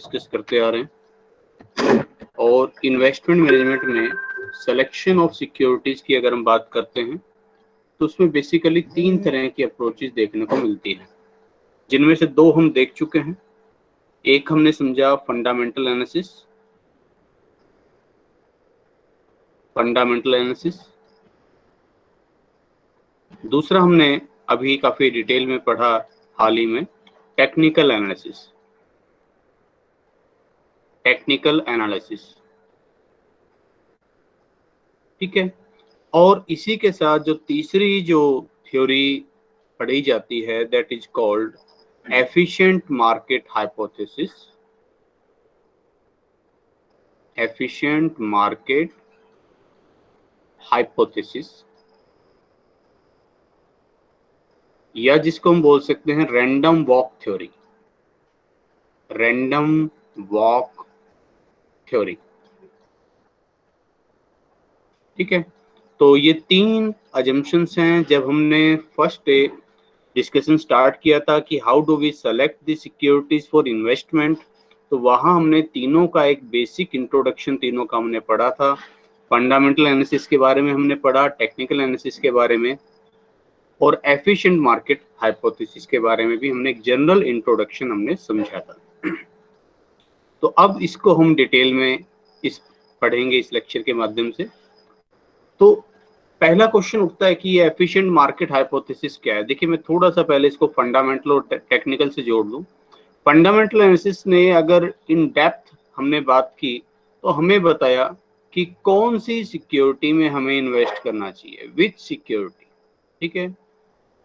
Discuss करते आ रहे हैं। और इन्वेस्टमेंट मैनेजमेंट में सिलेक्शन ऑफ सिक्योरिटीज की अगर हम बात करते हैं तो उसमें बेसिकली 3 तरह की अप्रोचेस देखने को मिलती हैं, जिनमें से 2 हम देख चुके हैं। एक हमने समझा फंडामेंटल एनालिसिस, दूसरा हमने अभी काफी डिटेल में पढ़ा हाल ही में टेक्निकल एनालिसिस। ठीक है। और इसी के साथ जो तीसरी जो थ्योरी पढ़ी जाती है that is called efficient market hypothesis, या जिसको हम बोल सकते हैं रैंडम वॉक थ्योरी। ठीक है। तो ये 3 अजम्पशंस हैं। जब हमने फर्स्ट डे डिस्कशन स्टार्ट किया था कि how do we select the securities for investment, तो वहां हमने तीनों का एक बेसिक इंट्रोडक्शन तीनों का हमने पढ़ा था। फंडामेंटल एनालिसिस के बारे में हमने पढ़ा, टेक्निकल एनालिसिस के बारे में, और एफिशिएंट मार्केट हाइपोथेसिस के बारे में भी हमने एक जनरल इंट्रोडक्शन हमने समझा था। तो अब इसको हम डिटेल में पढ़ेंगे इस लेक्चर के माध्यम से। तो पहला क्वेश्चन उठता है कि ये एफिशिएंट मार्केट हाइपोथेसिस क्या है। देखिए, मैं थोड़ा सा पहले इसको फंडामेंटल और टेक्निकल से जोड़ लूं। फंडामेंटल एनालिसिस ने अगर इन डेप्थ हमने बात की तो हमें बताया कि कौन सी सिक्योरिटी में हमें इन्वेस्ट करना चाहिए, विच सिक्योरिटी। ठीक है,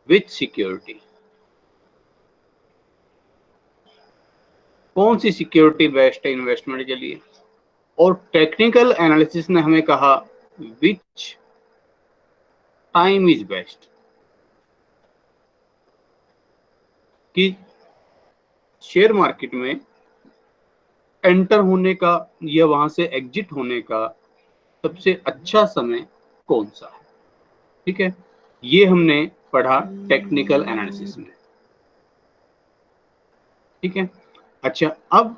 विच सिक्योरिटी, कौन सी सिक्योरिटी बेस्ट है इन्वेस्टमेंट के लिए। और टेक्निकल एनालिसिस ने हमें कहा विच टाइम इज बेस्ट, कि शेयर मार्केट में एंटर होने का या वहां से एग्जिट होने का सबसे अच्छा समय कौन सा है। ठीक है, ये हमने पढ़ा टेक्निकल एनालिसिस में। ठीक है। अच्छा, अब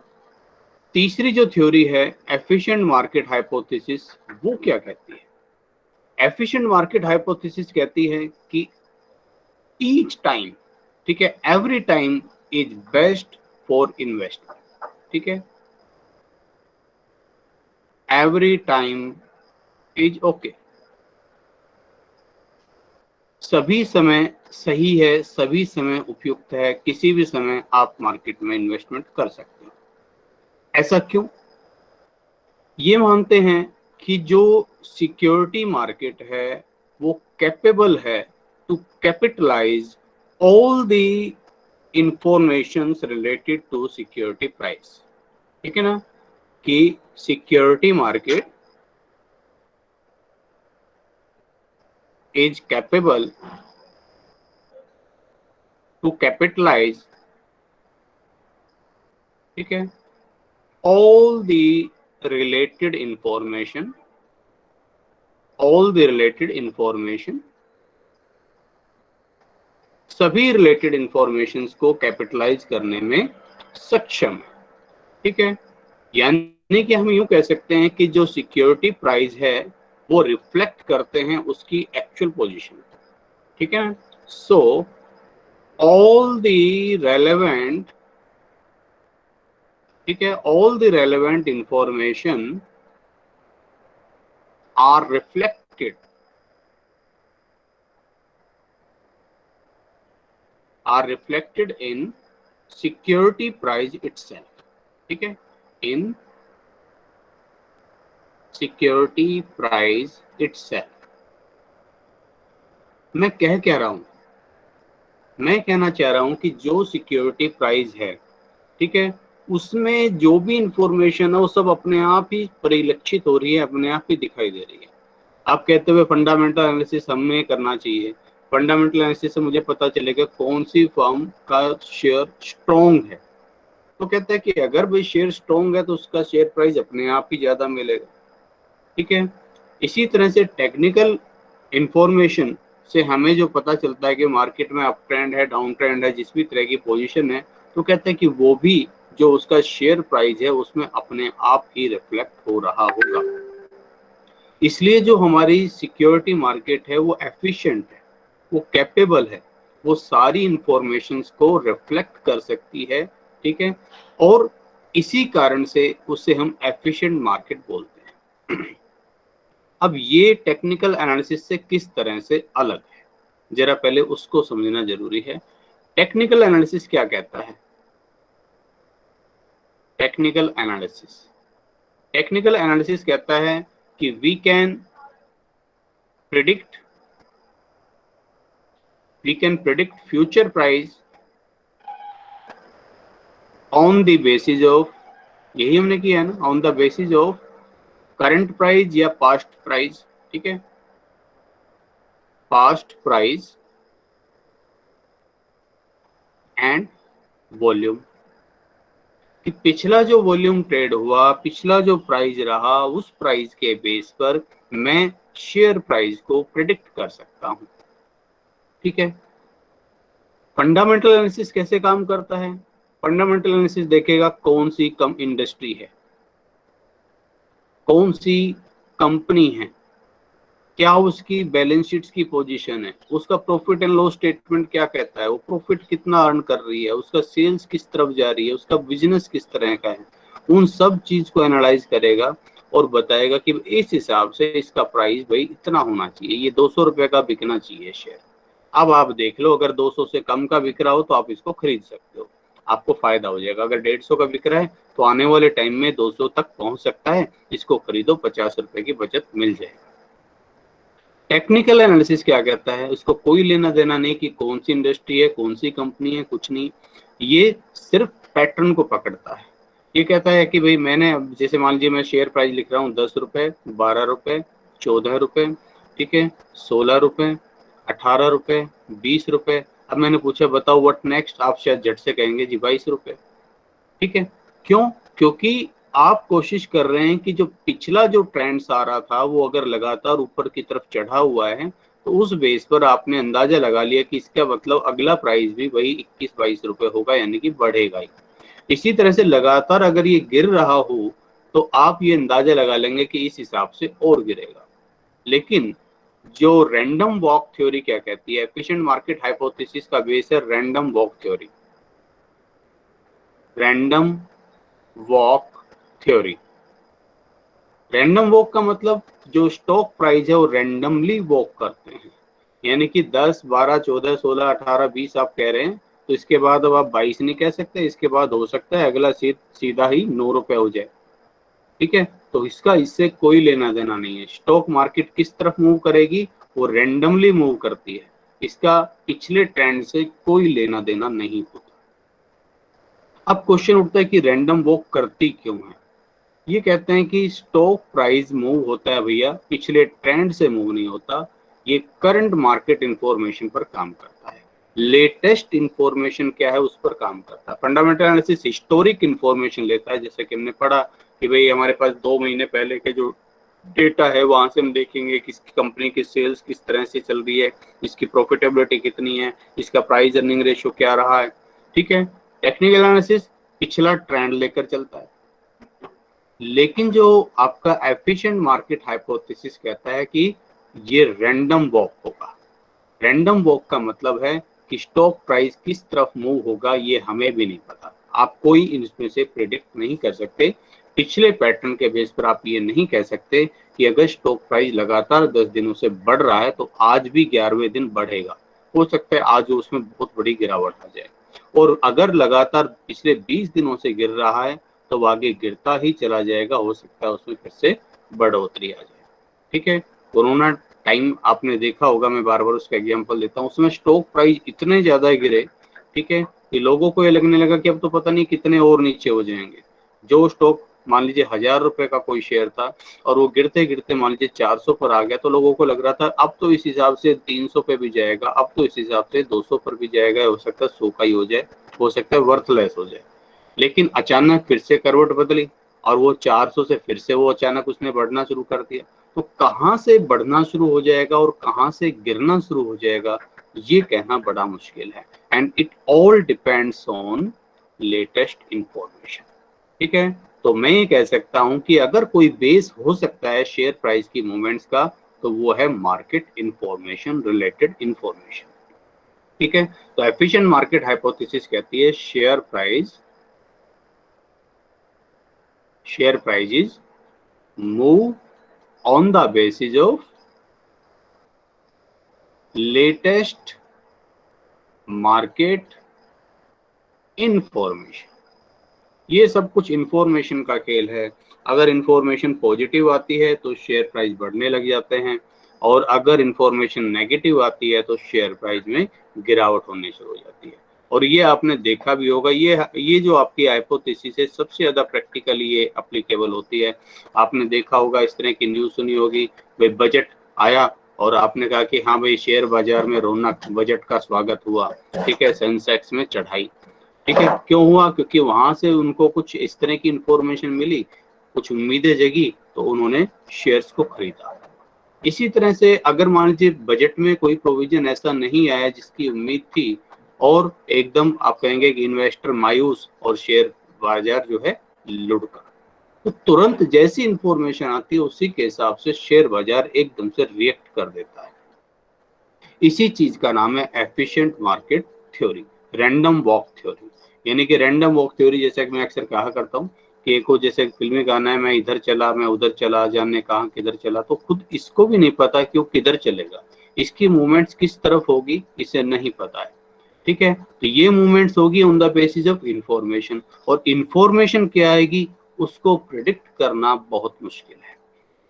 तीसरी जो थ्योरी है एफिशिएंट मार्केट हाइपोथेसिस, वो क्या कहती है। एफिशिएंट मार्केट हाइपोथेसिस कहती है कि ईच टाइम, ठीक है, every time is best for investment. ठीक है, एवरी टाइम इज ओके, सभी समय सही है, सभी समय उपयुक्त है, किसी भी समय आप मार्केट में इन्वेस्टमेंट कर सकते हो। ऐसा क्यों? ये मानते हैं कि जो सिक्योरिटी मार्केट है वो कैपेबल है to capitalize all the informations related to security price. ठीक है ना, कि security market is capable to capitalize, ठीक है, all the related information सभी रिलेटेड इंफॉर्मेशंस को कैपिटलाइज करने में सक्षम है। ठीक है, यानी कि हम यूं कह सकते हैं कि जो सिक्योरिटी प्राइस है वो रिफ्लेक्ट करते हैं उसकी एक्चुअल पोजीशन। ठीक है, सो ऑल द रेलेवेंट, ठीक है, all the relevant information are reflected in security price itself. ठीक है, इन सिक्योरिटी प्राइस इटसेल्फ। मैं कह क्या रहा हूं, मैं कहना चाह रहा हूं कि जो सिक्योरिटी प्राइस है, ठीक है, उसमें जो भी इंफॉर्मेशन है वो सब अपने आप ही परिलक्षित हो रही है, अपने आप ही दिखाई दे रही है। आप कहते हुए फंडामेंटल एनालिसिस हमें करना चाहिए, फंडामेंटल एनालिसिस से मुझे पता चलेगा कौन सी फर्म का शेयर स्ट्रॉन्ग है, तो कहते हैं कि अगर भाई शेयर स्ट्रॉन्ग है तो उसका शेयर प्राइस अपने आप ही ज्यादा मिलेगा। ठीक है, इसी तरह से टेक्निकल इंफॉर्मेशन से हमें जो पता चलता है कि मार्केट में अप ट्रेंड है, डाउन ट्रेंड है, जिस भी तरह की पोजीशन है, तो कहते हैं कि वो भी जो उसका शेयर प्राइस है उसमें अपने आप ही रिफ्लेक्ट हो रहा होगा। इसलिए जो हमारी सिक्योरिटी मार्केट है वो एफिशिएंट है, वो कैपेबल है, वो सारी इंफॉर्मेशंस को रिफ्लेक्ट कर सकती है, ठीक है, और इसी कारण से उसे हम एफिशिएंट मार्केट बोलते हैं। अब ये टेक्निकल एनालिसिस से किस तरह से अलग है, जरा पहले उसको समझना जरूरी है। टेक्निकल एनालिसिस क्या कहता है? टेक्निकल एनालिसिस कहता है कि we can predict future price on the basis of, यही हमने किया है ना, on the basis of current price या पास्ट प्राइस, ठीक है, पास्ट प्राइस एंड वॉल्यूम, कि पिछला जो वॉल्यूम ट्रेड हुआ, पिछला जो प्राइस रहा, उस प्राइस के बेस पर मैं शेयर प्राइस को प्रिडिक्ट कर सकता हूं, ठीक है। फंडामेंटल एनालिसिस कैसे काम करता है? फंडामेंटल एनालिसिस देखेगा कौन सी कम इंडस्ट्री है, कौन सी कंपनी है, क्या उसकी बैलेंस शीट्स की पोजीशन है, उसका प्रॉफिट एंड लॉस स्टेटमेंट क्या कहता है, वो प्रॉफिट कितना अर्न कर रही है, उसका सेल्स किस तरफ जा रही है, उसका बिजनेस किस तरह का है, उन सब चीज को एनालाइज करेगा और बताएगा कि इस हिसाब से इसका प्राइस भाई इतना होना चाहिए, ये 200 रुपए का बिकना चाहिए शेयर। अब आप देख लो, अगर 200 से कम का बिक रहा हो तो आप इसको खरीद सकते हो, आपको फायदा हो जाएगा। अगर 150 का बिक रहा है तो आने वाले टाइम में 200 तक पहुंच सकता है, इसको खरीदो, 50 रुपए की बचत मिल जाएगी। टेक्निकल एनालिसिस क्या कहता है? उसको कोई लेना देना नहीं कि कौन सी इंडस्ट्री है, कौन सी कंपनी है, कुछ नहीं, ये सिर्फ पैटर्न को पकड़ता है। ये कहता है कि भाई मैंने, जैसे मान लीजिए मैं शेयर प्राइस लिख रहा हूँ 10 रुपए, 12 रुपए, 14 रुपए, ठीक है, 16 रुपए, 18 रुपए, 20 रुपए। अब मैंने पूछा बताओ व्हाट नेक्स्ट, आप शायद झट से कहेंगे जी 22 रुपए, ठीक है। क्यों? क्योंकि आप कोशिश कर रहे हैं कि जो पिछला जो ट्रेंड्स आ रहा था वो अगर लगातार ऊपर की तरफ चढ़ा हुआ है तो उस बेस पर आपने अंदाजा लगा लिया कि इसका मतलब अगला प्राइस भी वही 21-22 रुपए होगा, यानी कि बढ़ेगा ही। इसी तरह से लगातार अगर ये गिर रहा हो तो आप ये अंदाजा लगा लेंगे कि इस हिसाब से और गिरेगा। लेकिन जो रैंडम वॉक थ्योरी क्या कहती है, एफिशिएंट मार्केट हाइपोथेसिस का बेस है random walk theory. Random walk theory, random walk का मतलब जो स्टॉक प्राइस है वो रैंडमली वॉक करते हैं, यानी कि 10, 12, 14, 16, 18, 20 आप कह रहे हैं तो इसके बाद अब आप 22 नहीं कह सकते, इसके बाद हो सकता है अगला सीधा ही 9 रुपए हो जाए, ठीक है। तो इसका इससे कोई लेना देना नहीं है। स्टॉक मार्केट किस तरफ मूव करेगी, वो रैंडमली मूव करती है, इसका पिछले ट्रेंड से कोई लेना देना नहीं होता। अब क्वेश्चन उठता है कि रैंडम वॉक करती क्यों है? ये कहते हैं कि स्टॉक प्राइस मूव होता है भैया, पिछले ट्रेंड से मूव नहीं होता, ये करंट मार्केट इंफॉर्मेशन पर काम करता है, लेटेस्ट इंफॉर्मेशन क्या है उस पर काम करता है। फंडामेंटल एनालिसिस हिस्टोरिक इंफॉर्मेशन लेता है, जैसे कि हमने पढ़ा कि भाई हमारे पास 2 महीने पहले के जो डेटा है वहां से हम देखेंगे कि कंपनी की सेल्स किस तरह से चल रही है, इसकी प्रॉफिटेबिलिटी कितनी है, इसका प्राइस अर्निंग रेशियो क्या रहा है, ठीक है। टेक्निकल एनालिसिस पिछला ट्रेंड लेकर चलता है। लेकिन जो आपका एफिशिएंट मार्केट हाइपोथेसिस कहता है कि ये रैंडम वॉक होगा। रैंडम वॉक का मतलब है कि स्टॉक प्राइस किस तरफ मूव होगा ये हमें भी नहीं पता, आप कोई इसमें से प्रेडिक्ट नहीं कर सकते। पिछले पैटर्न के बेस पर आप ये नहीं कह सकते कि अगर स्टॉक प्राइस लगातार 10 दिनों से बढ़ रहा है तो आज भी 11वें दिन बढ़ेगा, हो सकता है आज उसमें बहुत बड़ी गिरावट आ जाए, और अगर लगातार पिछले 20 दिनों से गिर रहा है तो आगे गिरता ही चला जाएगा, हो सकता है उसमें फिर से बढ़ोतरी आ जाए, ठीक है। कोरोना टाइम आपने देखा होगा, मैं बार बार उसका एग्जांपल देता हूँ, उसमें स्टॉक प्राइस इतने ज्यादा गिरे, ठीक है, कि लोगों को ये लगने लगा कि अब तो पता नहीं कितने और नीचे हो जाएंगे। जो स्टॉक मान लीजिए 1000 रुपए का कोई शेयर था और वो गिरते गिरते मान लीजिए 400 पर आ गया, तो लोगों को लग रहा था अब तो इस हिसाब से 300 पे भी जाएगा, अब तो इस हिसाब से 200 पर भी जाएगा, हो सकता है 100 का ही हो जाए, हो सकता है वर्थलेस हो जाए। लेकिन अचानक फिर से करवट बदली और वो 400 से फिर से वो अचानक उसने बढ़ना शुरू कर दिया। तो कहाँ से बढ़ना शुरू हो जाएगा और कहाँ से गिरना शुरू हो जाएगा ये कहना बड़ा मुश्किल है। And it all depends on latest information. ठीक है, तो मैं ये कह सकता हूं कि अगर कोई बेस हो सकता है शेयर प्राइस की मूवमेंट्स का, तो वो है मार्केट इंफॉर्मेशन रिलेटेड इंफॉर्मेशन। ठीक है, तो एफिशिएंट मार्केट हाइपोथेसिस कहती है share prices move on the basis of latest market information. ये सब कुछ इंफॉर्मेशन का खेल है। अगर इंफॉर्मेशन पॉजिटिव आती है तो शेयर प्राइस बढ़ने लग जाते हैं, और अगर इंफॉर्मेशन नेगेटिव आती है तो शेयर प्राइस में गिरावट होने शुरू हो जाती है। और ये आपने देखा भी होगा, ये जो आपकी हाइपोथेसिस है सबसे ज्यादा प्रैक्टिकली ये एप्लीकेबल होती है। आपने देखा होगा, इस तरह की न्यूज सुनी होगी, भाई बजट आया और आपने कहा कि हाँ भाई शेयर बाजार में रौनक, बजट का स्वागत हुआ। ठीक है, सेंसेक्स में चढ़ाई। ठीक है, क्यों हुआ? क्योंकि वहां से उनको कुछ इस तरह की इंफॉर्मेशन मिली, कुछ उम्मीदें जगी, तो उन्होंने शेयर्स को खरीदा। इसी तरह से अगर मान लीजिए बजट में कोई प्रोविजन ऐसा नहीं आया जिसकी उम्मीद थी, और एकदम आप कहेंगे कि इन्वेस्टर मायूस और शेयर बाजार जो है लुढ़का, तो तुरंत जैसी इंफॉर्मेशन आती है उसी के हिसाब से शेयर बाजार एकदम से रिएक्ट कर देता है। इसी चीज का नाम है efficient market theory, random walk theory. यानी कि रैंडम वॉक थ्योरी, जैसे कि मैं अक्सर कहा करता हूँ कि एक जैसे फिल्मी गाना है, मैं इधर चला मैं उधर चला, जाने कहाँ किधर चला, तो खुद इसको भी नहीं पता कि वो किधर चलेगा, इसकी मूवमेंट्स किस तरफ होगी इसे नहीं पता है। ठीक है, तो ये मूवमेंट्स होगी on the basis of information, और इंफॉर्मेशन क्या आएगी उसको प्रिडिक्ट करना बहुत मुश्किल है।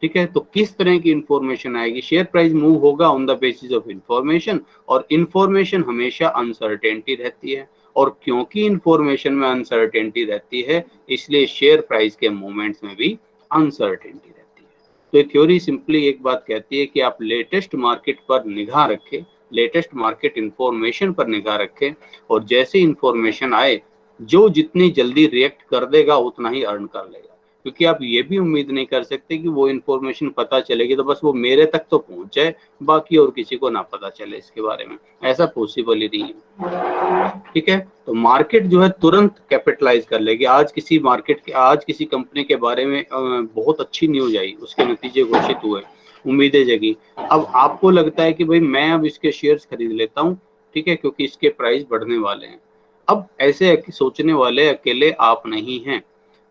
ठीक है, तो किस तरह की इंफॉर्मेशन आएगी? शेयर प्राइस मूव होगा on the basis of information, और इंफॉर्मेशन हमेशा अनसर्टेनिटी रहती है, और क्योंकि इंफॉर्मेशन में अनसर्टेनिटी रहती है इसलिए शेयर प्राइस के मूवमेंट्स में भी अनसर्टेनिटी रहती है। तो ये थ्योरी सिंपली एक बात कहती है कि आप लेटेस्ट मार्केट पर निगाह रखें, लेटेस्ट मार्केट इंफॉर्मेशन पर निगाह रखें, और जैसे इंफॉर्मेशन आए, जो जितनी जल्दी रिएक्ट कर देगा उतना ही अर्न कर लेगा। क्योंकि आप ये भी उम्मीद नहीं कर सकते कि वो इन्फॉर्मेशन पता चलेगी तो बस वो मेरे तक तो पहुंच जाए, बाकी और किसी को ना पता चले इसके बारे में, ऐसा पॉसिबल ही नहीं है। ठीक है, तो मार्केट जो है तुरंत कैपिटलाइज कर लेगी। आज किसी कंपनी के बारे में बहुत अच्छी न्यूज आई, उसके नतीजे घोषित हुए, उम्मीदें जगी। अब आपको लगता है कि भाई मैं अब इसके शेयर्स खरीद लेता हूँ, ठीक है, क्योंकि इसके प्राइस बढ़ने वाले हैं। अब ऐसे सोचने वाले अकेले आप नहीं हैं।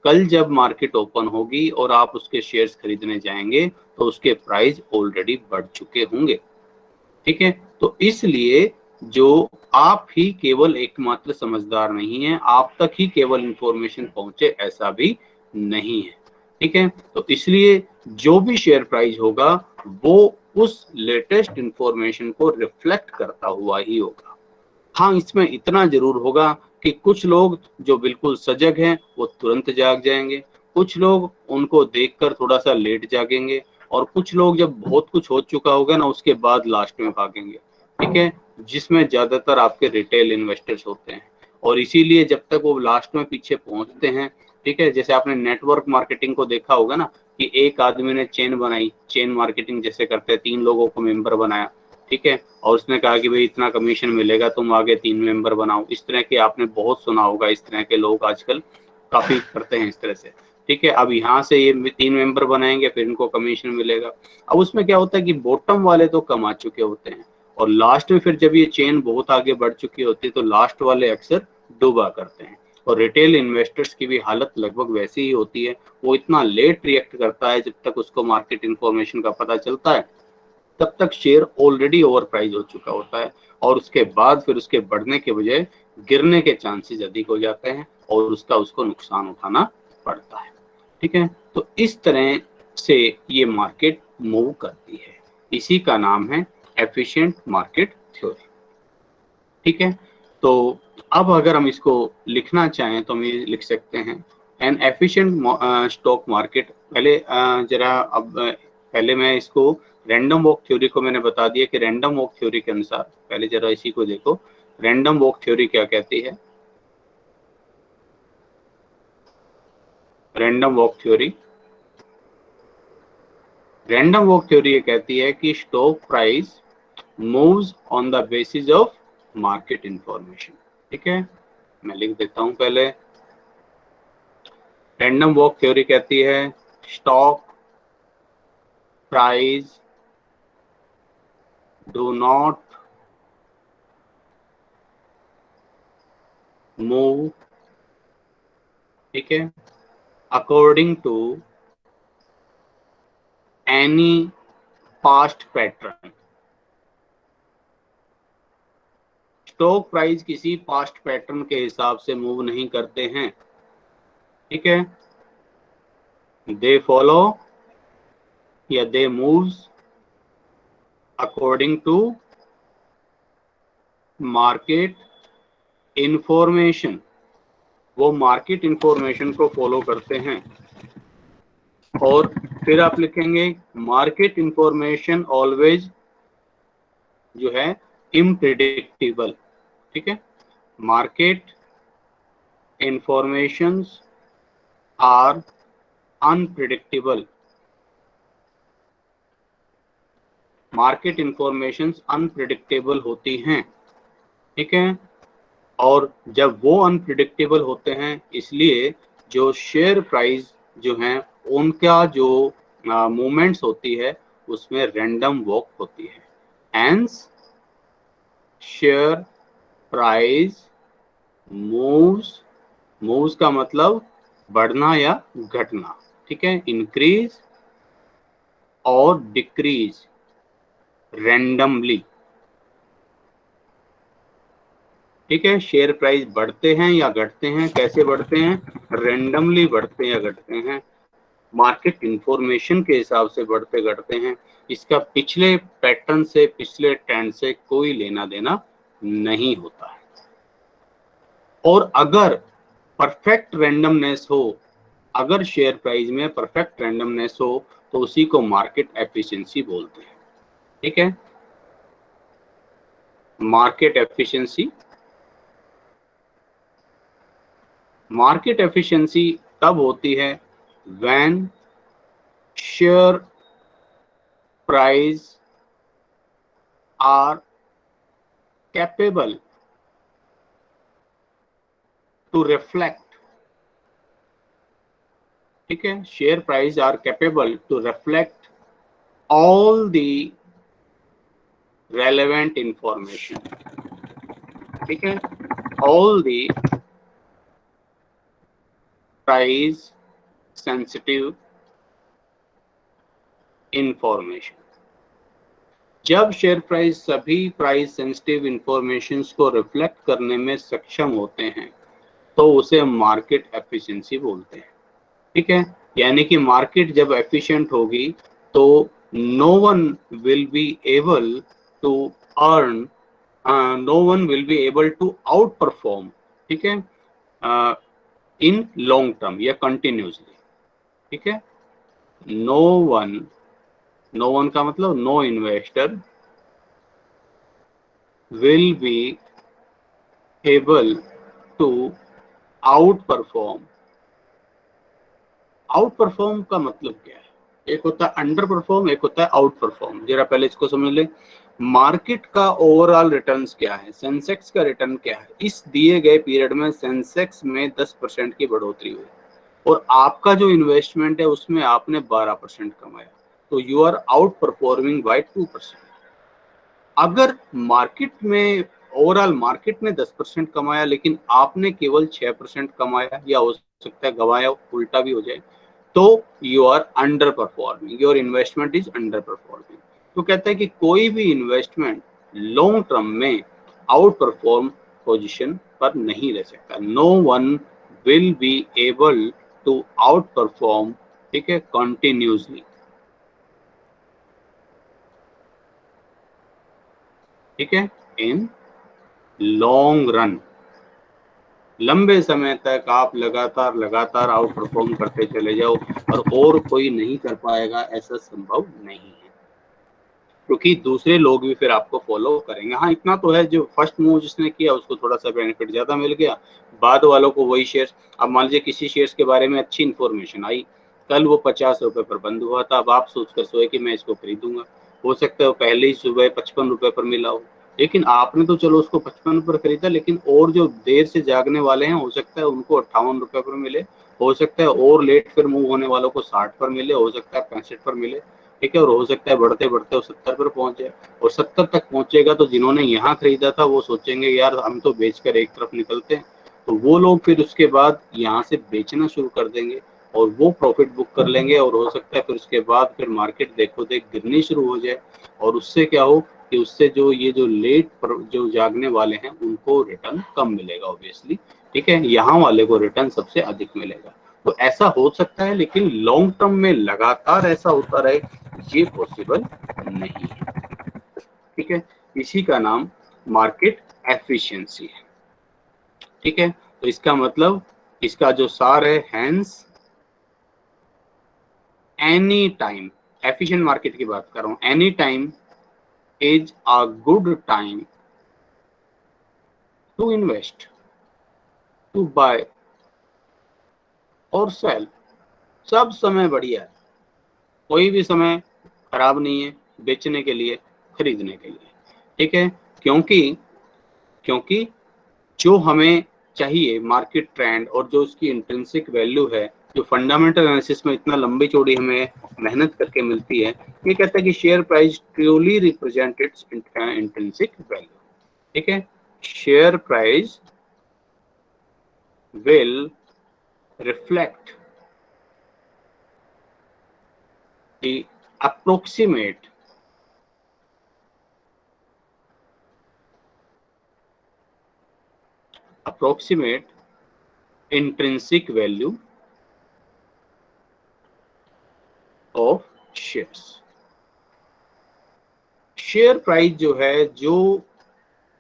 कल जब मार्केट ओपन होगी और आप उसके शेयर्स खरीदने जाएंगे तो उसके प्राइस ऑलरेडी बढ़ चुके होंगे। ठीक है, तो इसलिए जो आप ही केवल एकमात्र समझदार नहीं है, आप तक ही केवल इंफॉर्मेशन पहुंचे ऐसा भी नहीं है। ठीक है, तो इसलिए जो भी शेयर प्राइस होगा वो उस लेटेस्ट इंफॉर्मेशन को रिफ्लेक्ट करता हुआ ही होगा। हाँ, इसमें इतना जरूर होगा कि कुछ लोग जो बिल्कुल सजग हैं वो तुरंत जाग जाएंगे, कुछ लोग उनको देखकर थोड़ा सा लेट जागेंगे, और कुछ लोग जब बहुत कुछ हो चुका होगा ना उसके बाद लास्ट में भागेंगे। ठीक है, जिसमें ज्यादातर आपके रिटेल इन्वेस्टर्स होते हैं, और इसीलिए जब तक वो लास्ट में पीछे पहुंचते हैं, ठीक है, जैसे आपने नेटवर्क मार्केटिंग को देखा होगा ना कि एक आदमी ने चेन बनाई, चेन मार्केटिंग जैसे करते हैं, 3 लोगों को मेंबर बनाया, ठीक है, और उसने कहा कि भाई इतना कमीशन मिलेगा, तुम आगे 3 मेंबर बनाओ। इस तरह के आपने बहुत सुना होगा, इस तरह के लोग आजकल काफी करते हैं इस तरह से। ठीक है, अब यहाँ से ये 3 मेंबर बनाएंगे फिर इनको कमीशन मिलेगा। अब उसमें क्या होता है कि बॉटम वाले तो कमा चुके होते हैं, और लास्ट में फिर जब ये चेन बहुत आगे बढ़ चुकी होती है तो लास्ट वाले अक्सर डूबा करते हैं। और रिटेल इन्वेस्टर्स की भी हालत लगभग वैसी ही होती है, वो इतना लेट रिएक्ट करता है, जब तक उसको मार्केट इंफॉर्मेशन का पता चलता है तब तक शेयर ऑलरेडी ओवर प्राइस हो चुका होता है, और उसके बाद फिर उसके बढ़ने के बजाय गिरने के चांसेस अधिक हो जाते हैं, और उसको नुकसान उठाना पड़ता है। ठीक है, तो इस तरह से ये मार्केट मूव करती है, इसी का नाम है एफिशिएंट मार्केट थ्योरी। ठीक है, तो अब अगर हम इसको लिखना चाहें तो हम ये लिख सकते हैं, एन एफिशिएंट स्टॉक मार्केट। जरा अब पहले मैं इसको रैंडम वॉक थ्योरी को मैंने बता दिया कि रैंडम वॉक थ्योरी के अनुसार, पहले जरा इसी को देखो, रैंडम वॉक थ्योरी क्या कहती है। रैंडम वॉक थ्योरी ये कहती है कि stock price moves on the basis of market information. ठीक है, मैं लिख देता हूं पहले। रैंडम वॉक थ्योरी कहती है stock price do not move, ठीक है, according to any past pattern. Stock price किसी पास्ट पैटर्न के हिसाब से मूव नहीं करते हैं, ठीक है। दे फॉलो या they moves according to market information, वो मार्केट इंफॉर्मेशन को फॉलो करते हैं। और फिर आप लिखेंगे मार्केट इंफॉर्मेशन ऑलवेज जो है इम्प्रिडिक्टेबल, ठीक है। Market informations are unpredictable, market informations unpredictable होती हैं, ठीक है। और जब वो अनप्रिडिक्टेबल होते हैं, इसलिए जो शेयर प्राइस जो है उनका जो मूवमेंट्स होती है उसमें रैंडम वॉक होती है। Hence share price moves, moves का मतलब बढ़ना या घटना, ठीक है, इंक्रीज और डिक्रीज रैंडमली, ठीक है। शेयर प्राइस बढ़ते हैं या घटते हैं, कैसे बढ़ते हैं, रैंडमली बढ़ते हैं या घटते हैं, मार्केट इंफॉर्मेशन के हिसाब से बढ़ते घटते हैं। इसका पिछले पैटर्न से, पिछले ट्रेंड से कोई लेना देना नहीं होता है। और अगर परफेक्ट रैंडमनेस हो, अगर शेयर प्राइस में परफेक्ट रैंडमनेस हो तो उसी को मार्केट एफिशिएंसी बोलते हैं, ठीक है। मार्केट एफिशिएंसी, मार्केट एफिशिएंसी तब होती है when share price are capable to reflect, ठीक है, share price are capable to reflect all the relevant information, ठीक है, all the price sensitive information. जब शेयर प्राइस सभी प्राइस सेंसिटिव इंफॉर्मेशंस को रिफ्लेक्ट करने में सक्षम होते हैं तो उसे मार्केट एफिशिएंसी बोलते हैं, ठीक है। यानी कि मार्केट जब एफिशिएंट होगी तो no one will be able to earn, no one will be able to outperform, ठीक है, इन लॉन्ग टर्म या कंटिन्यूसली, ठीक है। नो वन, नो वन का मतलब no investor will be able to outperform। Outperform का मतलब क्या है, एक होता है अंडर परफॉर्म, एक होता है आउट परफॉर्म। जरा पहले इसको समझ ले। मार्केट का ओवरऑल रिटर्न्स क्या है, सेंसेक्स का रिटर्न क्या है, इस दिए गए पीरियड में सेंसेक्स में 10% की बढ़ोतरी हुई और आपका जो इन्वेस्टमेंट है उसमें आपने 12% कमाया, तो you are outperforming by 2%। अगर मार्केट में, ओवरऑल मार्केट ने 10% कमाया लेकिन आपने केवल 6% कमाया या हो सकता है गवाया, उल्टा भी हो जाए, तो you are underperforming, your investment is underperforming. तो कहता है कि कोई भी इन्वेस्टमेंट लॉन्ग टर्म में आउट परफॉर्म पोजिशन पर नहीं रह सकता। No one will be able to outperform, ठीक है, कंटिन्यूसली, ठीक है, इन लॉन्ग रन। लंबे समय तक आप लगातार लगातार आउट परफॉर्म करते चले जाओ और कोई नहीं कर पाएगा, ऐसा संभव नहीं है, क्योंकि दूसरे लोग भी फिर आपको फॉलो करेंगे। हाँ इतना तो है, जो फर्स्ट मूव जिसने किया उसको थोड़ा सा बेनिफिट ज्यादा मिल गया, बाद वालों को वही शेयर। अब मान लीजिए किसी शेयर्स के बारे में अच्छी इन्फॉर्मेशन आई, कल वो 50 रुपए पर बंद हुआ था, अब आप सोच कर सोए कि मैं इसको खरीदूंगा, हो सकता है वो पहले ही सुबह 55 रुपए पर मिला हो, लेकिन आपने तो चलो उसको 55 पर खरीदा, लेकिन और जो देर से जागने वाले हैं हो सकता है उनको 58 रुपए पर मिले, हो सकता है और लेट फिर मूव होने वालों को 60 पर मिले, हो सकता है 65 पर मिले, ठीक है, और हो सकता है बढ़ते बढ़ते वो 70 पर पहुंच जाए। और 70 तक पहुंचेगा तो जिन्होंने यहाँ खरीदा था वो सोचेंगे यार हम तो बेचकर एक तरफ निकलते हैं, तो वो लोग फिर उसके बाद यहाँ से बेचना शुरू कर देंगे और वो प्रॉफिट बुक कर लेंगे, और हो सकता है फिर उसके बाद फिर मार्केट देखो देख गिरनी शुरू हो जाए, और उससे क्या हो कि उससे जो ये जो लेट जो जागने वाले हैं उनको रिटर्न कम मिलेगा ऑब्वियसली, ठीक है, यहाँ वाले को रिटर्न सबसे अधिक मिलेगा। तो ऐसा हो सकता है, लेकिन लॉन्ग टर्म में लगातार ऐसा होता रहे ये पॉसिबल नहीं है, ठीक है। इसी का नाम मार्केट एफिशिएंसी है, ठीक है। तो इसका मतलब, इसका जो सार है, hence any time, efficient market की बात कर रहा हूं, any time is a good time to invest, to buy और सेल। सब समय बढ़िया है, कोई भी समय खराब नहीं है बेचने के लिए, खरीदने के लिए, ठीक है। क्योंकि क्योंकि जो हमें चाहिए मार्केट ट्रेंड और जो उसकी इंट्रिंसिक वैल्यू है, जो फंडामेंटल एनालिसिस में इतना लंबी चौड़ी हमें मेहनत करके मिलती है, ये कहता है कि share price truly represent it's intrinsic value, ठीक है। Share price will reflect the approximate intrinsic value of shares। Share price जो है, जो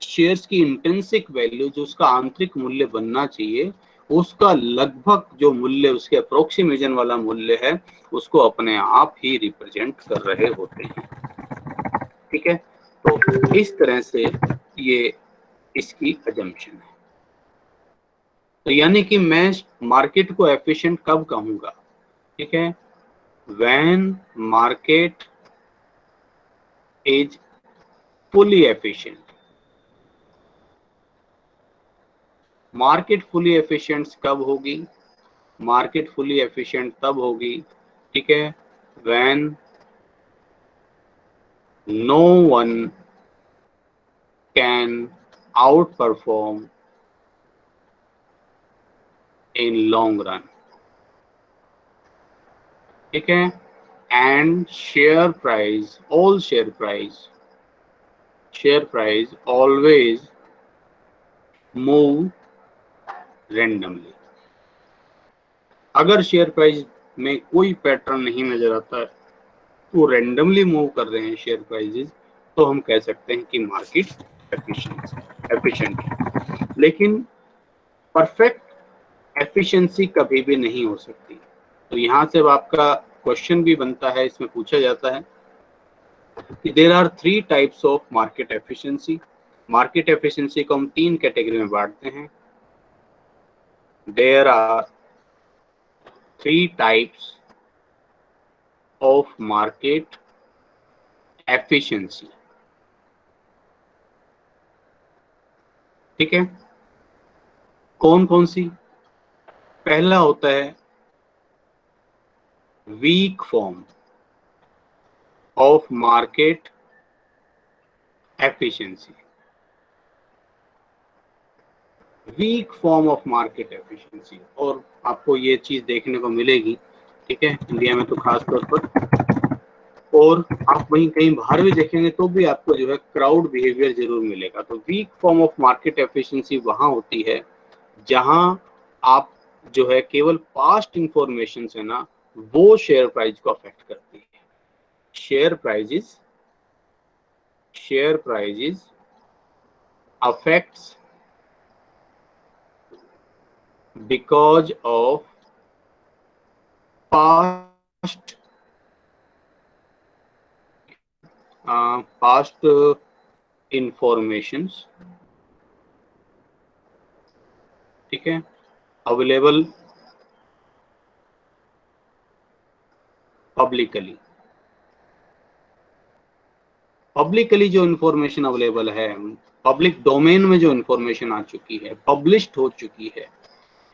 शेयर्स की इंट्रिंसिक वैल्यू, जो उसका आंतरिक मूल्य बनना चाहिए, उसका लगभग जो मूल्य, उसके अप्रोक्सीमेशन वाला मूल्य है, उसको अपने आप ही रिप्रेजेंट कर रहे होते हैं, ठीक है। तो इस तरह से ये इसकी अजम्पशन है। तो यानी कि मैं मार्केट को एफिशिएंट कब कहूंगा, ठीक है, when market is fully efficient. Market fully efficient कब होगी, मार्केट फुली एफिशिएंट तब होगी, ठीक है, when no one can outperform in long run, ठीक है, and share price always move randomly. अगर शेयर प्राइस में कोई पैटर्न नहीं नजर आता है, तो रेंडमली मूव कर रहे हैं शेयर प्राइजेस, तो हम कह सकते हैं कि मार्केट एफिशिएंट है। लेकिन परफेक्ट एफिशिएंसी कभी भी नहीं हो सकती। तो यहाँ से आपका क्वेश्चन भी बनता है, इसमें पूछा जाता है कि there are 3 types of market efficiency. Market efficiency को हम 3 कैटेगरी में बांटते हैं। There are 3 types of market efficiency, ठीक है। कौन कौन सी? पहला होता है weak form of market efficiency. Weak form of market efficiency, और आपको ये चीज देखने को मिलेगी, ठीक है, इंडिया में तो खास तौर पर, और आप वहीं कहीं बाहर भी देखेंगे तो भी आपको जो है क्राउड बिहेवियर जरूर मिलेगा। तो week form of market efficiency वहां होती है जहां आप जो है केवल पास्ट इंफॉर्मेशन है ना, वो शेयर प्राइस को अफेक्ट करती है। Share prices affects because of past past informations, ठीक है, अवेलेबल पब्लिकली, पब्लिकली जो इंफॉर्मेशन अवेलेबल है, पब्लिक डोमेन में जो इंफॉर्मेशन आ चुकी है, पब्लिश्ड हो चुकी है,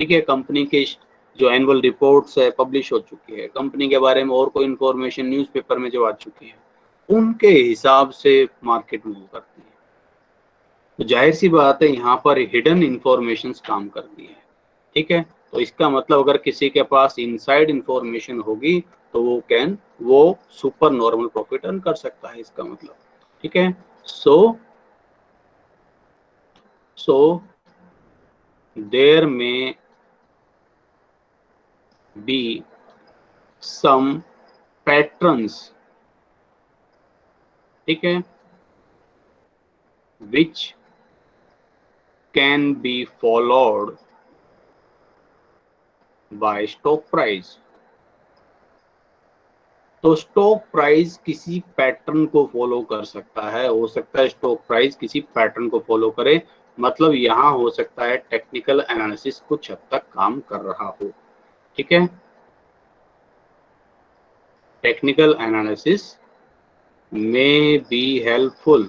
ठीक है, कंपनी के जो एनुअल रिपोर्ट्स है पब्लिश हो चुकी है, कंपनी के बारे में और कोई इंफॉर्मेशन न्यूज़पेपर में जो आ चुकी है, उनके हिसाब से मार्केट मूव करती है। तो जाहिर सी बात है यहाँ पर हिडन इंफॉर्मेशन काम करती है, ठीक है। तो इसका मतलब अगर किसी के पास इनसाइड इंफॉर्मेशन होगी तो वो सुपर नॉर्मल प्रॉफिट अर्न कर सकता है, इसका मतलब, ठीक है। सो देयर में बी सम पैटर्न्स, ठीक है, which can be followed by stock price। तो स्टॉक प्राइस किसी पैटर्न को फॉलो कर सकता है, हो सकता है स्टॉक प्राइस किसी पैटर्न को फॉलो करे, मतलब यहाँ हो सकता है टेक्निकल एनालिसिस कुछ हद तक काम कर रहा हो, ठीक है। टेक्निकल एनालिसिस में बी हेल्पफुल,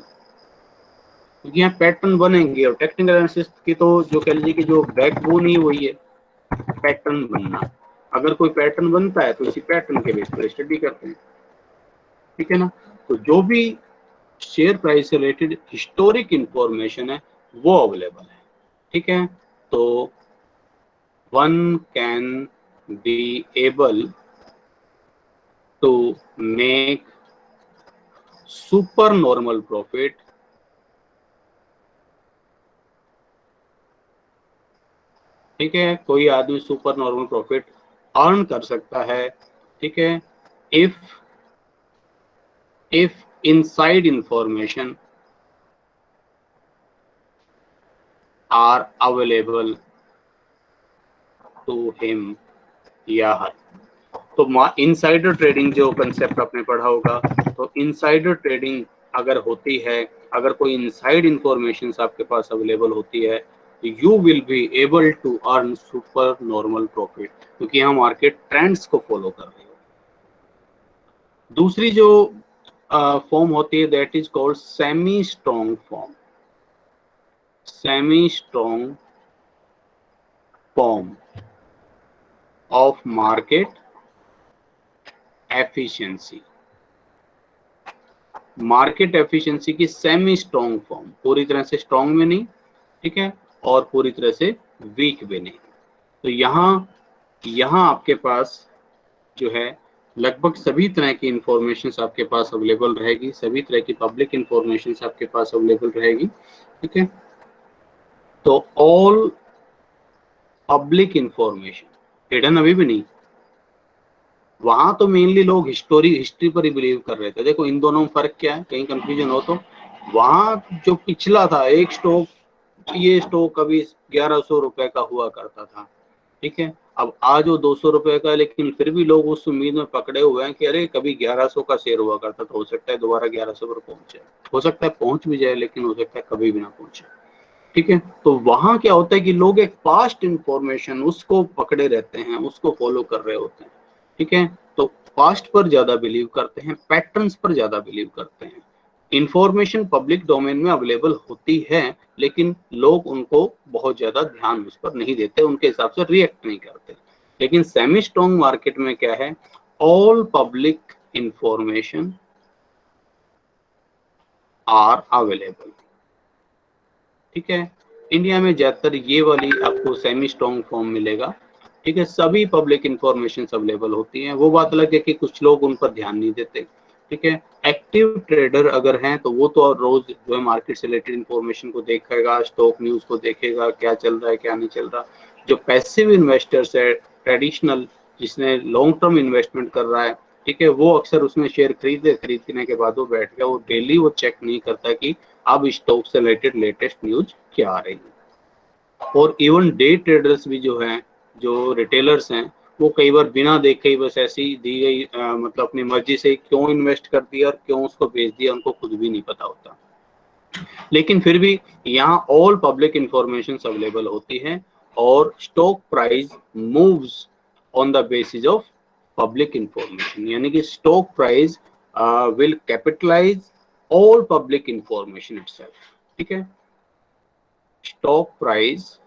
क्योंकि यहाँ पैटर्न बनेंगे, और टेक्निकल एनालिसिस की तो जो कह लीजिए कि जो बैकबोन ही वही है, पैटर्न बनना। अगर कोई पैटर्न बनता है तो इसी पैटर्न के बेस पर स्टडी करते हैं, ठीक है ना। तो जो भी शेयर प्राइस से रिलेटेड हिस्टोरिक इंफॉर्मेशन है वो अवेलेबल है, ठीक है। तो one can be able to make super normal profit, ठीक है, कोई आदमी सुपर नॉर्मल प्रॉफिट अर्न कर सकता है, ठीक है, if inside information are available to him या हर। तो इनसाइडर ट्रेडिंग जो कंसेप्ट आपने पढ़ा होगा, तो इनसाइडर ट्रेडिंग अगर होती है, अगर कोई इनसाइड इंफॉर्मेशन आपके पास अवेलेबल होती है, तो you will be able to earn super normal profit, क्योंकि यहाँ मार्केट ट्रेंड्स को फॉलो कर रही हो। दूसरी जो फॉर्म होती है that is called semi strong form. Semi strong form of market efficiency, market efficiency की सेमी स्ट्रॉन्ग फॉर्म, पूरी तरह से स्ट्रॉन्ग में नहीं, ठीक है, और पूरी तरह से वीक भी नहीं। तो यहाँ आपके पास जो है लगभग सभी तरह की इंफॉर्मेशन आपके पास अवेलेबल रहेगी, सभी तरह की पब्लिक इंफॉर्मेशन आपके पास अवेलेबल रहेगी, ठीक है। तो ऑल पब्लिक इंफॉर्मेशन, हिडन अभी भी नहीं। वहां तो मेनली लोग हिस्ट्री पर ही बिलीव कर रहे थे। देखो इन दोनों में फर्क क्या है, कहीं कंफ्यूजन हो तो, वहां जो पिछला था एक स्टॉक, ये स्टॉक कभी 1100 रुपए का हुआ करता था, ठीक है, अब आज वो 200 रुपए का है, लेकिन फिर भी लोग उस उम्मीद में पकड़े हुए हैं कि अरे कभी 1100 का शेयर हुआ करता था, हो सकता है दोबारा 1100 पर पहुंचे, हो सकता है पहुंच भी जाए, लेकिन हो सकता है कभी भी ना पहुंचे, ठीक है। तो वहां क्या होता है कि लोग एक पास्ट इंफॉर्मेशन उसको पकड़े रहते हैं, उसको फॉलो कर रहे होते हैं, ठीक है। तो पास्ट पर ज्यादा बिलीव करते हैं, पैटर्न्स पर ज्यादा बिलीव करते हैं। इंफॉर्मेशन पब्लिक डोमेन में अवेलेबल होती है, लेकिन लोग उनको बहुत ज्यादा ध्यान उस पर नहीं देते, उनके हिसाब से रिएक्ट नहीं करते। लेकिन सेमी स्ट्रॉन्ग मार्केट में क्या है, all public information are available, ठीक है। इंडिया में ज्यादातर ये वाली आपको सेमी स्ट्रॉन्ग फॉर्म मिलेगा, ठीक है, सभी पब्लिक इंफॉर्मेशन अवेलेबल होती हैं। वो बात अलग है कि कुछ लोग उन पर ध्यान नहीं देते, ठीक है। एक्टिव ट्रेडर अगर हैं तो वो तो रोज जो है मार्केट से रिलेटेड इंफॉर्मेशन को देखेगा, स्टॉक न्यूज को देखेगा, क्या चल रहा है क्या नहीं चल रहा। जो पैसिव इन्वेस्टर्स है, ट्रेडिशनल, जिसने लॉन्ग टर्म इन्वेस्टमेंट कर रहा है, ठीक है, वो अक्सर उसमें शेयर खरीदने के बाद वो बैठ गया, वो डेली वो चेक नहीं करता कि अब स्टॉक से रिलेटेड लेटेस्ट न्यूज क्या आ रही है। और इवन डे ट्रेडर्स भी जो हैं, जो रिटेलर्स हैं, वो कई बार बिना देखे ही बस ऐसी दी गई मतलब अपनी मर्जी से क्यों इन्वेस्ट कर दिया और क्यों उसको बेच दिया, उनको खुद भी नहीं पता होता। लेकिन फिर भी यहाँ ऑल पब्लिक इंफॉर्मेशन अवेलेबल होती है, और stock price moves on the basis of public information, यानी कि stock price will capitalize all public information itself, ठीक है। Stock price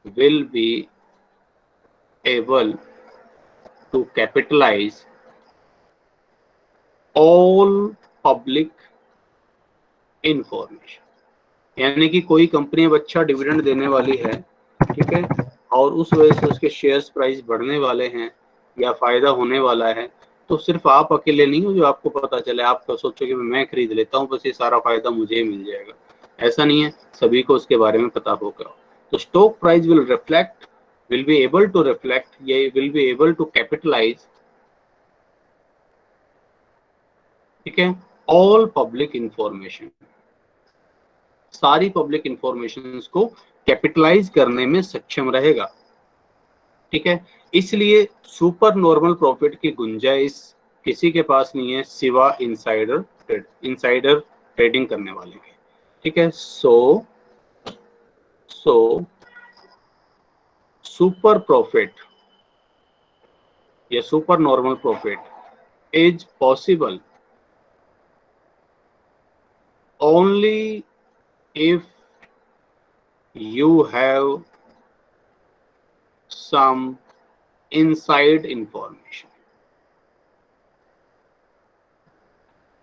will be able to capitalize all public information, यानी कि कोई कंपनी अब अच्छा डिविडेंड देने वाली है, ठीक है, और उस वजह से उसके शेयर्स प्राइस बढ़ने वाले हैं या फायदा होने वाला है, तो सिर्फ आप अकेले नहीं हो जो आपको पता चले, आप तो सोचोगे मैं खरीद लेता हूँ, बस ये सारा फायदा मुझे ही मिल जाएगा, ऐसा नहीं है, सभी को उसके बारे में पता होगा। तो stock price will be able to reflect, ये will be able to capitalise, ठीक है, ऑल पब्लिक इंफॉर्मेशन, सारी पब्लिक इंफॉर्मेशन को कैपिटलाइज करने में सक्षम रहेगा, ठीक है। इसलिए सुपर नॉर्मल प्रॉफिट की गुंजाइश किसी के पास नहीं है सिवा इनसाइडर ट्रेडिंग करने वाले के, ठीक है। सो सुपर प्रॉफिट या super normal profit is possible only if you have some inside information,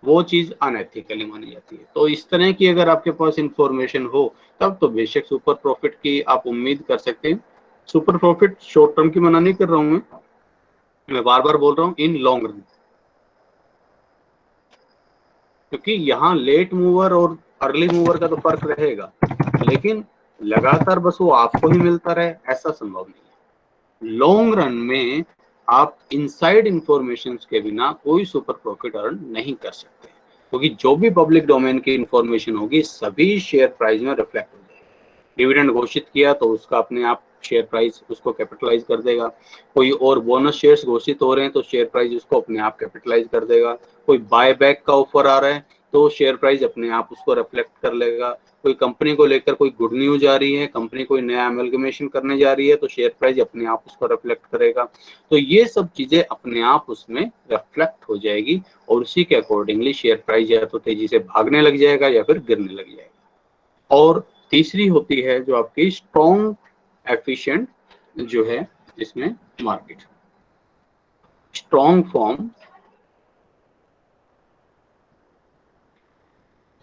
वो चीज अनएथिकली मानी जाती है। तो इस तरह की अगर आपके पास इंफॉर्मेशन हो तब तो बेशक सुपर प्रॉफिट की आप उम्मीद कर सकते हैं। सुपर प्रॉफिट शॉर्ट टर्म की मना नहीं कर रहा हूं मैं बार बार बोल रहा हूं इन लॉन्ग रन, क्योंकि यहाँ लेट मूवर और अर्ली मूवर का तो फर्क रहेगा, लेकिन लगातार बस वो आपको ही मिलता रहे ऐसा संभव नहीं है। लॉन्ग रन में आप इनसाइड इंफॉर्मेशन के बिना कोई सुपर प्रॉफिट अर्न नहीं कर सकते, क्योंकि जो भी पब्लिक डोमेन की इंफॉर्मेशन होगी सभी शेयर प्राइस में रिफ्लेक्ट हो जाएगी। डिविडेंड घोषित किया तो उसका अपने आप शेयर प्राइस उसको कैपिटलाइज कर देगा, कोई और बोनस शेयर्स घोषित हो रहे हैं तो शेयर प्राइस उसको अपने आप कैपिटलाइज कर देगा, कोई बाय बैक का ऑफर आ रहा है तो शेयर प्राइस अपने आप उसको रिफ्लेक्ट कर लेगा, कोई कंपनी को लेकर कोई गुड न्यूज आ रही है, कंपनी कोई नया एमलगमेशन करने जा रही है तो शेयर प्राइस अपने आप उसको रिफ्लेक्ट करेगा। तो ये सब चीजें अपने आप उसमें रिफ्लेक्ट हो जाएगी और उसी के अकॉर्डिंगली शेयर प्राइस या तो तेजी से भागने लग जाएगा या फिर गिरने लग जाएगा। और तीसरी होती है जो आपकी स्ट्रॉन्ग एफिशिएंट जो है इसमें market, strong form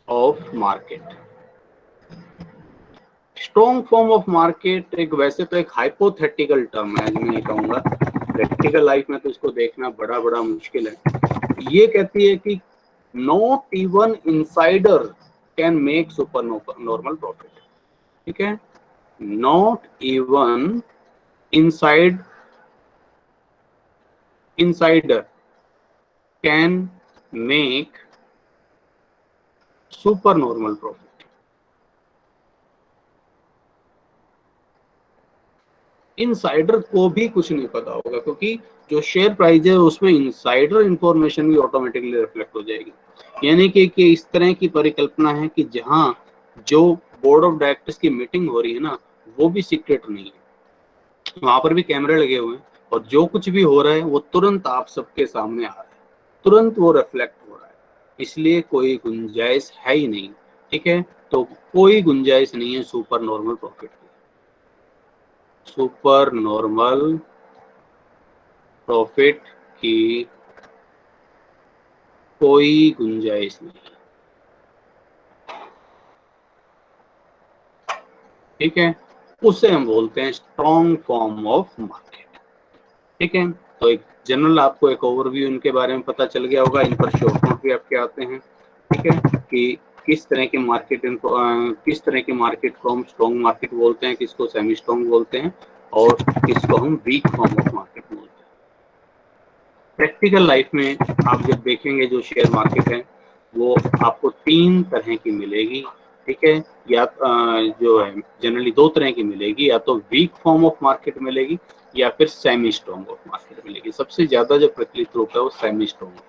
of market. Strong form of market एक वैसे तो एक हाइपोथेटिकल टर्म है, मैं कहूंगा प्रैक्टिकल लाइफ में तो इसको देखना बड़ा बड़ा मुश्किल है। ये कहती है कि not even insider can make super normal profit, ठीक है, not even insider can make super normal profit। Insider को भी कुछ नहीं पता होगा, क्योंकि जो शेयर प्राइस है उसमें इनसाइडर इंफॉर्मेशन भी ऑटोमेटिकली रिफ्लेक्ट हो जाएगी। यानी कि इस तरह की परिकल्पना है कि जहां जो बोर्ड ऑफ डायरेक्टर्स की मीटिंग हो रही है ना वो भी सीक्रेट नहीं है, वहां पर भी कैमरे लगे हुए हैं और जो कुछ भी हो रहा है वो तुरंत आप सबके सामने आ रहा है, तुरंत वो रिफ्लेक्ट हो रहा है, इसलिए कोई गुंजाइश है ही नहीं, ठीक है। तो कोई गुंजाइश नहीं है सुपर नॉर्मल प्रॉफिट की, सुपर नॉर्मल प्रॉफिट की कोई गुंजाइश नहीं, ठीक है। उसे हम बोलते हैं स्ट्रॉन्ग फॉर्म ऑफ मार्केट, ठीक है। तो एक जनरल आपको एक ओवरव्यू इनके बारे में पता चल गया होगा, इन पर शॉर्ट नोट भी आपके आते हैं, ठीक है, कि किस तरह की मार्केट को हम स्ट्रॉन्ग मार्केट बोलते हैं, किसको सेमी स्ट्रॉन्ग बोलते हैं और किसको हम वीक फॉर्म ऑफ मार्केट बोलते हैं। प्रैक्टिकल लाइफ में आप जब देखेंगे जो शेयर मार्केट है वो आपको तीन तरह की मिलेगी, ठीक है, या जो है जनरली दो तरह की मिलेगी, या तो वीक फॉर्म ऑफ मार्केट मिलेगी या फिर सेमी स्ट्रॉन्ग ऑफ मार्केट मिलेगी। सबसे ज्यादा जो प्रचलित रूप है वो सेमी स्ट्रॉन्ग है।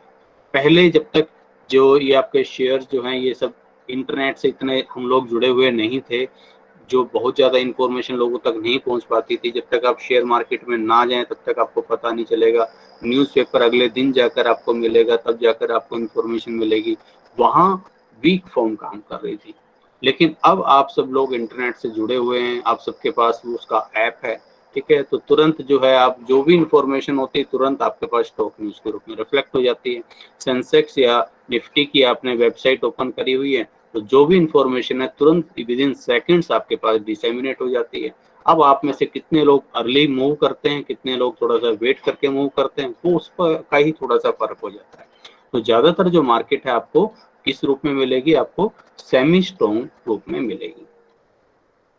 पहले जब तक जो ये आपके शेयर जो हैं ये सब इंटरनेट से इतने हम लोग जुड़े हुए नहीं थे, जो बहुत ज़्यादा इंफॉर्मेशन लोगों तक नहीं पहुंच पाती थी, जब तक आप शेयर मार्केट में ना जाएं तब तक आपको पता नहीं चलेगा न्यूज़पेपर अगले दिन जाकर आपको मिलेगा, तब जाकर आपको इंफॉर्मेशन मिलेगी, वहाँ वीक फॉर्म काम कर रही थी। लेकिन अब आप सब लोग इंटरनेट से जुड़े हुए हैं, आप सबके पास उसका ऐप है, ठीक है, तो तुरंत जो है आप जो भी इंफॉर्मेशन होती है तुरंत आपके पास स्टॉक न्यूज़ के रूप में रिफ्लेक्ट हो जाती है। सेंसेक्स या निफ्टी की आपने वेबसाइट ओपन करी हुई है, तो जो भी इंफॉर्मेशन है तुरंत विद इन सेकेंड्स आपके पास डिसेमिनेट हो जाती है। अब आप में से कितने लोग अर्ली मूव करते हैं, कितने लोग थोड़ा सा वेट करके मूव करते हैं, वो उस पर का ही थोड़ा सा फर्क हो जाता है। तो ज्यादातर जो मार्केट है आपको किस रूप में मिलेगी, आपको सेमी स्ट्रॉन्ग रूप में मिलेगी।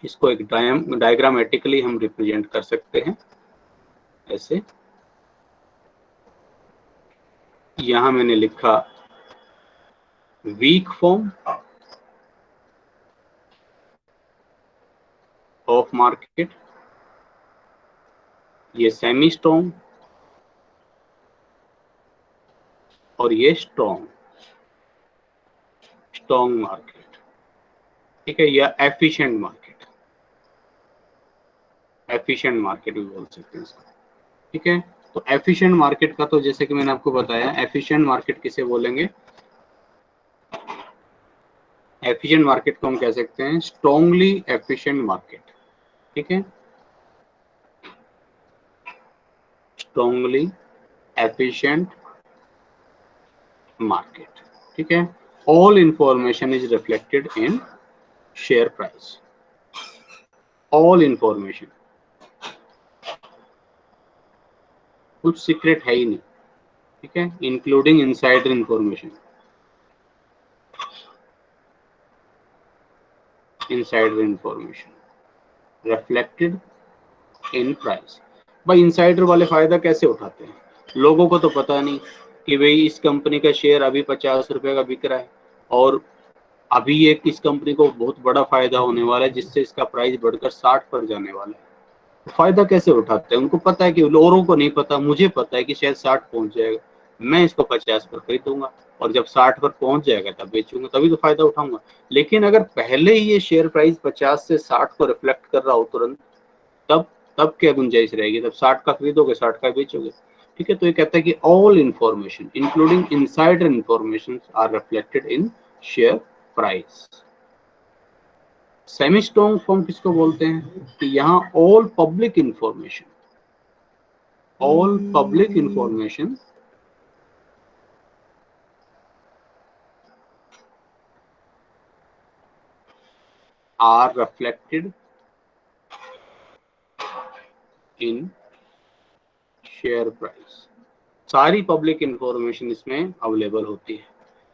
इसको एक डायग्रामेटिकली हम रिप्रेजेंट कर सकते हैं ऐसे। यहां मैंने लिखा वीक फॉर्म ऑफ मार्केट, ये सेमी स्ट्रॉन्ग और ये स्ट्रॉन्ग मार्केट, ठीक है, या एफिशिएंट मार्केट, भी बोल सकते हैं इसको, ठीक है। तो एफिशिएंट मार्केट का तो जैसे कि मैंने आपको बताया, एफिशिएंट मार्केट किसे बोलेंगे, एफिशिएंट मार्केट को हम कह सकते हैं स्ट्रांगली एफिशिएंट मार्केट, ठीक है, स्ट्रांगली एफिशिएंट मार्केट, ठीक है। All information is reflected in share price, all information, कुछ सीक्रेट है ही नहीं, ठीक है, including insider information, reflected in price. भाई इनसाइडर वाले फायदा कैसे उठाते हैं, लोगों को तो पता नहीं कि भाई इस कंपनी का शेयर अभी 50 रुपए का बिक रहा है और अभी ये इस कंपनी को बहुत बड़ा फायदा होने वाला है जिससे इसका प्राइस बढ़कर 60 पर जाने वाला है। फायदा कैसे उठाते हैं, उनको पता है कि औरों को नहीं पता, मुझे पता है कि शायद 60 पहुंच जाएगा, मैं इसको 50 पर खरीदूंगा और जब 60 पर पहुंच जाएगा तब बेचूंगा, तभी तो फायदा उठाऊंगा। लेकिन अगर पहले ही ये शेयर प्राइस 50 से 60 को रिफ्लेक्ट कर रहा हो तुरंत, तब तब क्या गुंजाइश रहेगी, तब 60 का खरीदोगे 60 का बेचोगे, ठीक है। तो ये कहता है कि all information including insider information are reflected in share price. Semi strong form किसको बोलते हैं कि यहाँ all public information are reflected in share price. सारी पब्लिक इंफॉर्मेशन इसमें अवेलेबल होती है,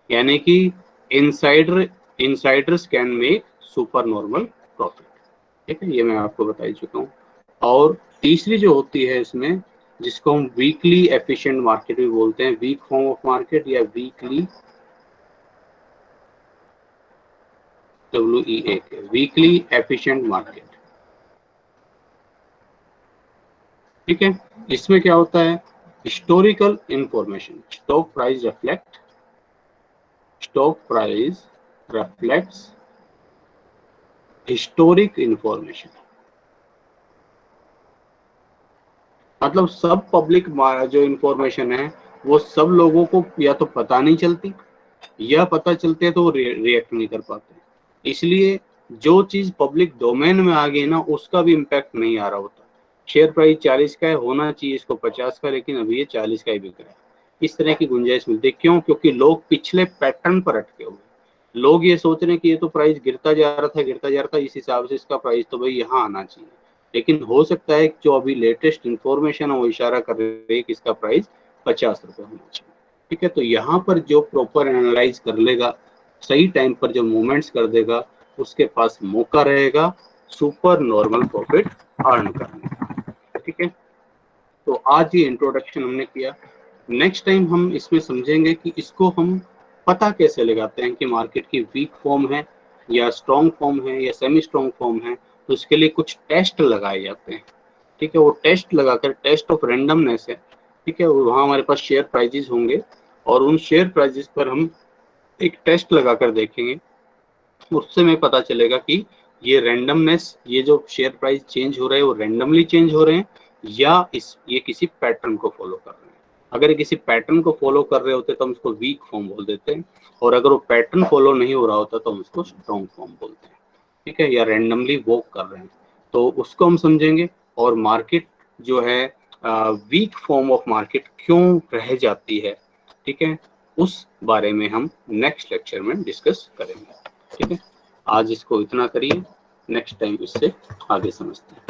यानी कि insiders can make super normal profit, ठीक है, ये मैं आपको बता ही चुका हूँ। और तीसरी जो होती है इसमें, जिसको हम वीकली एफिशिएंट मार्केट भी बोलते हैं, वीक फॉर्म ऑफ मार्केट या weekly WEA, weekly efficient market, ठीक है। इसमें क्या होता है, historical information, stock price reflects historic information, मतलब सब पब्लिक जो इंफॉर्मेशन है वो सब लोगों को या तो पता नहीं चलती, या पता चलते हैं तो वो रिएक्ट नहीं कर पाते। इसलिए जो चीज पब्लिक डोमेन में आ गई ना, उसका भी इम्पैक्ट नहीं आ रहा होता। शेयर प्राइस 40 का है, होना चाहिए इसको 50 का, लेकिन अभी ये 40 का ही बिक रहा है। इस तरह की गुंजाइश मिलती है, क्यों, क्योंकि लोग पिछले पैटर्न पर अटके हुए, लोग ये सोच रहे हैं कि ये तो प्राइस गिरता जा रहा था, इस हिसाब से इसका प्राइस तो भाई यहाँ आना चाहिए। लेकिन हो सकता है जो अभी लेटेस्ट इंफॉर्मेशन है वो इशारा कर रही है कि इसका प्राइस 50 रुपए होना चाहिए, ठीक है। तो यहाँ पर जो प्रॉपर एनालाइज कर लेगा, सही टाइम पर जो मूवमेंट्स कर देगा, उसके पास मौका रहेगा सुपर नॉर्मल प्रॉफिट अर्न करने का, ठीक है। तो आज ये इंट्रोडक्शन हमने किया। नेक्स्ट टाइम हम इसमें समझेंगे कि इसको हम पता कैसे लगाते हैं कि मार्केट की वीक फॉर्म है या स्ट्रॉन्ग फॉर्म है या सेमी स्ट्रॉन्ग फॉर्म है। तो इसके लिए कुछ टेस्ट लगाए जाते हैं, ठीक है। वो टेस्ट लगाकर, टेस्ट ऑफ रेंडमनेस है, ठीक है, वहाँ हमारे पास शेयर प्राइजेस होंगे और उन शेयर प्राइजेस पर हम एक टेस्ट लगाकर देखेंगे, उससे हमें पता चलेगा कि ये रेंडमनेस, ये जो शेयर प्राइस चेंज हो रहे हैं वो रेंडमली चेंज हो रहे हैं या ये किसी पैटर्न को फॉलो कर रहे हैं। अगर किसी पैटर्न को फॉलो कर रहे होते तो हम उसको वीक फॉर्म बोल देते हैं, और अगर वो पैटर्न फॉलो नहीं हो रहा होता तो हम उसको स्ट्रॉन्ग फॉर्म बोलते हैं, ठीक है, या रैंडमली वॉक कर रहे हैं तो उसको हम समझेंगे। और मार्केट जो है वीक फॉर्म ऑफ मार्केट क्यों रह जाती है, ठीक है, उस बारे में हम नेक्स्ट लेक्चर में डिस्कस करेंगे, ठीक है। आज इसको इतना करिए, नेक्स्ट टाइम इससे आगे समझते हैं।